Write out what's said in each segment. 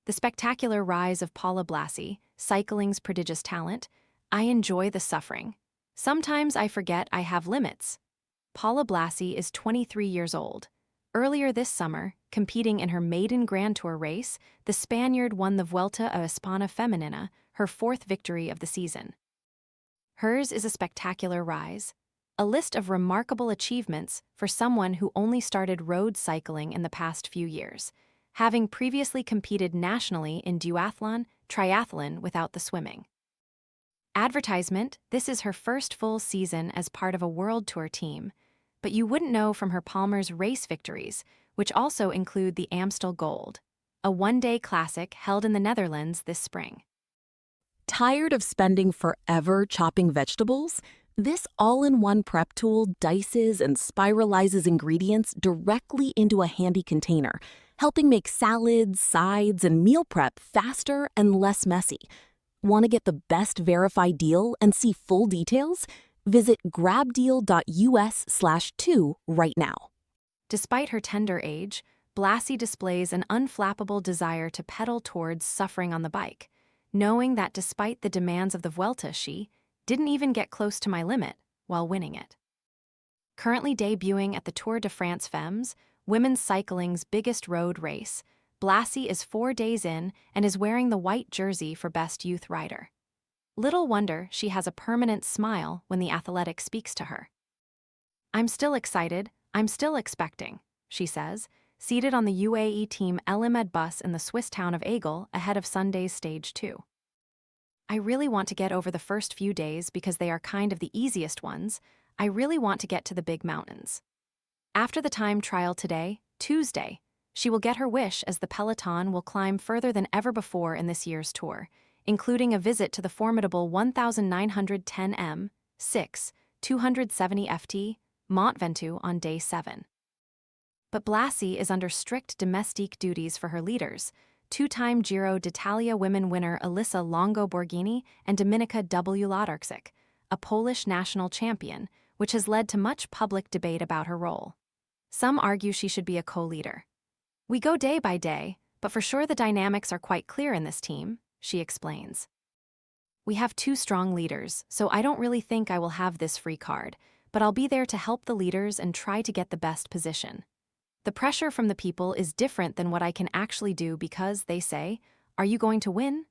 The spectacular rise of Paula Blasi, cycling's prodigious talent. I enjoy the suffering. Sometimes I forget I have limits. Paula Blasi is 23 years old. Earlier this summer, competing in her maiden Grand Tour race, the Spaniard won the Vuelta of Espana Feminina, her fourth victory of the season. Hers is a spectacular rise. A list of remarkable achievements for someone who only started road cycling in the past few years, having previously competed nationally in duathlon, triathlon without the swimming. Advertisement, this is her first full season as part of a World Tour team, but you wouldn't know from her palmares race victories, which also include the Amstel Gold, a one-day classic held in the Netherlands this spring. Tired of spending forever chopping vegetables? This all-in-one prep tool dices and spiralizes ingredients directly into a handy container, helping make salads, sides, and meal prep faster and less messy. Want to get the best verified deal and see full details? Visit grabdeal.us/2 right now. Despite her tender age, Blasi displays an unflappable desire to pedal towards suffering on the bike, knowing that despite the demands of the Vuelta, she didn't even get close to my limit while winning it. Currently debuting at the Tour de France Femmes, women's cycling's biggest road race, Blasi is 4 days in and is wearing the white jersey for Best Youth Rider. Little wonder she has a permanent smile when the athletic speaks to her. "I'm still excited, I'm still expecting," she says, seated on the UAE Team Elimed bus in the Swiss town of Aigle ahead of Sunday's Stage 2. "I really want to get over the first few days because they are kind of the easiest ones. I really want to get to the big mountains." After the time trial today, Tuesday, she will get her wish as the peloton will climb further than ever before in this year's tour, including a visit to the formidable 1,910 m, 6, 270 ft, Mont Ventoux on day 7. But Blasi is under strict domestique duties for her leaders, two-time Giro d'Italia women winner Elisa Longo Borghini and Dominika Wlodarczyk, a Polish national champion, which has led to much public debate about her role. Some argue she should be a co-leader. "We go day by day, but for sure the dynamics are quite clear in this team," she explains. "We have 2 strong leaders, so I don't really think I will have this free card, but I'll be there to help the leaders and try to get the best position. The pressure from the people is different than what I can actually do because they say, 'Are you going to win?'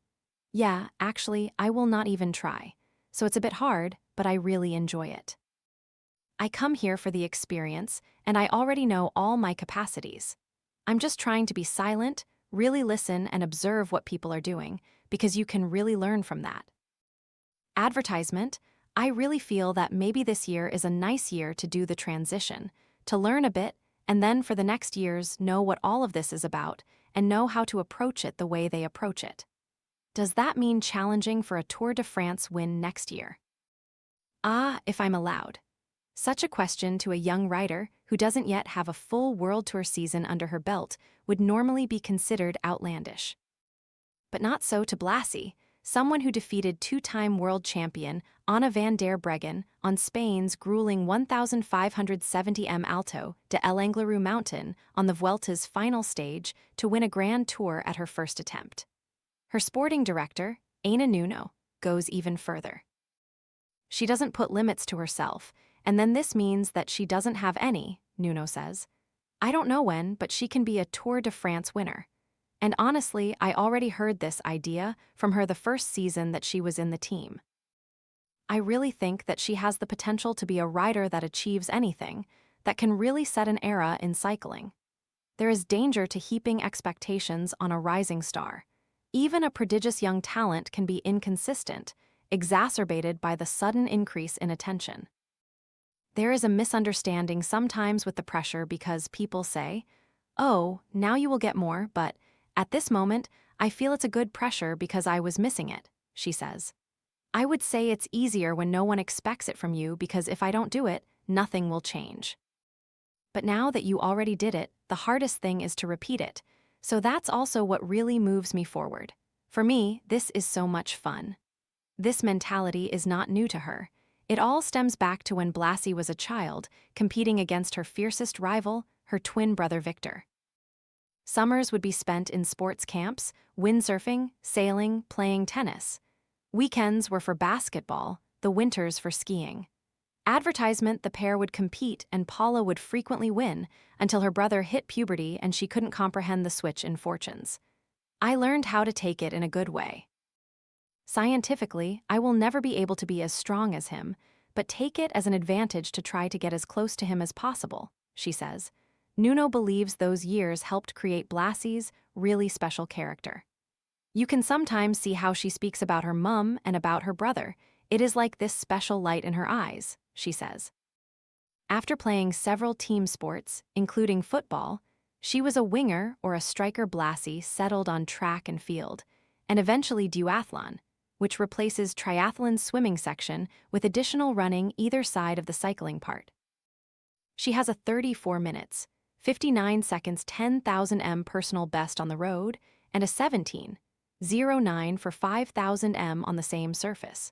Yeah, actually, I will not even try. So it's a bit hard, but I really enjoy it. I come here for the experience, and I already know all my capacities. I'm just trying to be silent, really listen and observe what people are doing, because you can really learn from that." Advertisement, I really feel that maybe this year is a nice year to do the transition, to learn a bit, and then for the next years know what all of this is about and know how to approach it the way they approach it. Does that mean challenging for a Tour de France win next year? If I'm allowed. Such a question to a young rider who doesn't yet have a full World Tour season under her belt would normally be considered outlandish. But not so to Blasi, someone who defeated 2-time world champion Anna van der Breggen on Spain's grueling 1,570 m Alto de El Anglerou mountain on the Vuelta's final stage to win a Grand Tour at her first attempt. Her sporting director, Ana Nuno, goes even further. She doesn't put limits to herself, and then this means that she doesn't have any, Nuno says. I don't know when, but she can be a Tour de France winner. And honestly, I already heard this idea from her the first season that she was in the team. I really think that she has the potential to be a rider that achieves anything, that can really set an era in cycling. There is danger to heaping expectations on a rising star. Even a prodigious young talent can be inconsistent, exacerbated by the sudden increase in attention. There is a misunderstanding sometimes with the pressure because people say, "Oh, now you will get more, but at this moment, I feel it's a good pressure because I was missing it," she says. I would say it's easier when no one expects it from you because if I don't do it, nothing will change. But now that you already did it, the hardest thing is to repeat it. So that's also what really moves me forward. For me, this is so much fun. This mentality is not new to her. It all stems back to when Blasi was a child, competing against her fiercest rival, her twin brother Victor. Summers would be spent in sports camps, windsurfing, sailing, playing tennis. Weekends were for basketball, the winters for skiing. Advertisement, the pair would compete and Paula would frequently win until her brother hit puberty and she couldn't comprehend the switch in fortunes. I learned how to take it in a good way. Scientifically, I will never be able to be as strong as him, but take it as an advantage to try to get as close to him as possible, she says. Nuno believes those years helped create Blasi's really special character. You can sometimes see how she speaks about her mum and about her brother. It is like this special light in her eyes, she says. After playing several team sports, including football, she was a winger or a striker. Blasi settled on track and field, and eventually duathlon, which replaces triathlon's swimming section with additional running either side of the cycling part. She has a 34 minutes, 59 seconds 10,000 m personal best on the road and a 17:09 for 5,000 m on the same surface.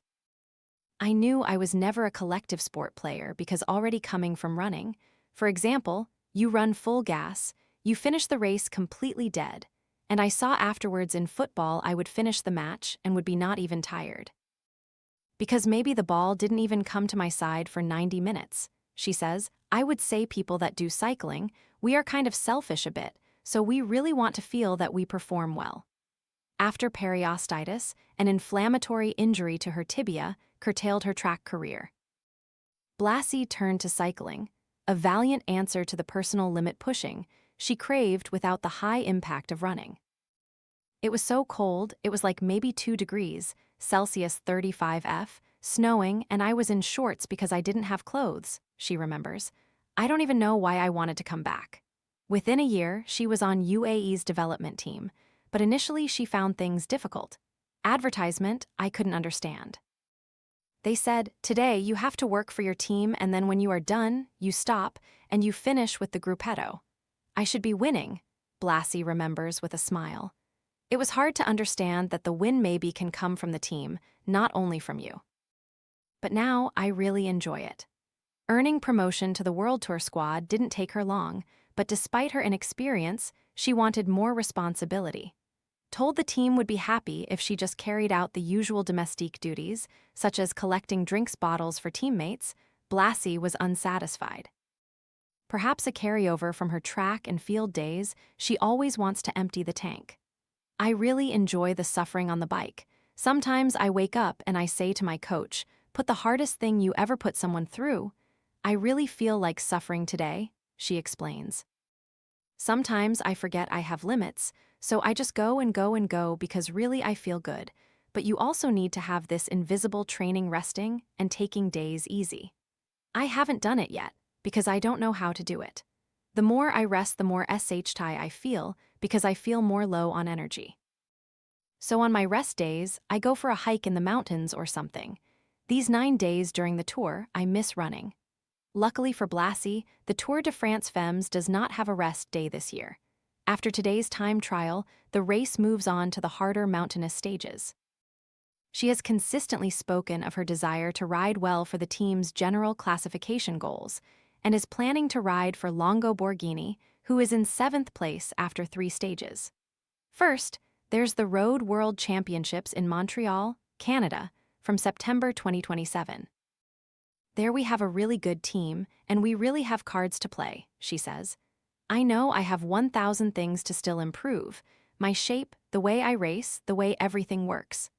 I knew I was never a collective sport player because already coming from running, for example, you run full gas, you finish the race completely dead, and I saw afterwards in football I would finish the match and would be not even tired. Because maybe the ball didn't even come to my side for 90 minutes, she says. I would say people that do cycling, we are kind of selfish a bit, so we really want to feel that we perform well. After periostitis, an inflammatory injury to her tibia curtailed her track career. Blasi turned to cycling, a valiant answer to the personal limit pushing she craved without the high impact of running. It was so cold, it was like maybe 2 degrees, Celsius 35 F, snowing, and I was in shorts because I didn't have clothes, she remembers. I don't even know why I wanted to come back. Within a year, she was on UAE's development team, but initially she found things difficult. Advertisement, I couldn't understand. They said, today you have to work for your team and then when you are done, you stop and you finish with the gruppetto. I should be winning, Blasi remembers with a smile. It was hard to understand that the win maybe can come from the team, not only from you. But now I really enjoy it. Earning promotion to the WorldTour squad didn't take her long, but despite her inexperience, she wanted more responsibility. Told the team would be happy if she just carried out the usual domestique duties, such as collecting drinks bottles for teammates. Blasi was unsatisfied. Perhaps a carryover from her track and field days, she always wants to empty the tank. I really enjoy the suffering on the bike. Sometimes I wake up and I say to my coach, put the hardest thing you ever put someone through. I really feel like suffering today, she explains. Sometimes I forget I have limits, so I just go and go and go because really I feel good, but you also need to have this invisible training resting and taking days easy. I haven't done it yet, because I don't know how to do it. The more I rest, the more shti I feel, because I feel more low on energy. So on my rest days, I go for a hike in the mountains or something. These 9 days during the tour, I miss running. Luckily for Blasi, the Tour de France Femmes does not have a rest day this year. After today's time trial, the race moves on to the harder mountainous stages. She has consistently spoken of her desire to ride well for the team's general classification goals, and is planning to ride for Longo Borghini, who is in 7th place after 3 stages. First, there's the Road World Championships in Montreal, Canada, from September 2027. There we have a really good team, and we really have cards to play, she says. I know I have 1,000 things to still improve. My shape, the way I race, the way everything works.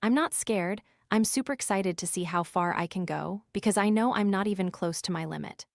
I'm not scared. I'm super excited to see how far I can go, because I know I'm not even close to my limit.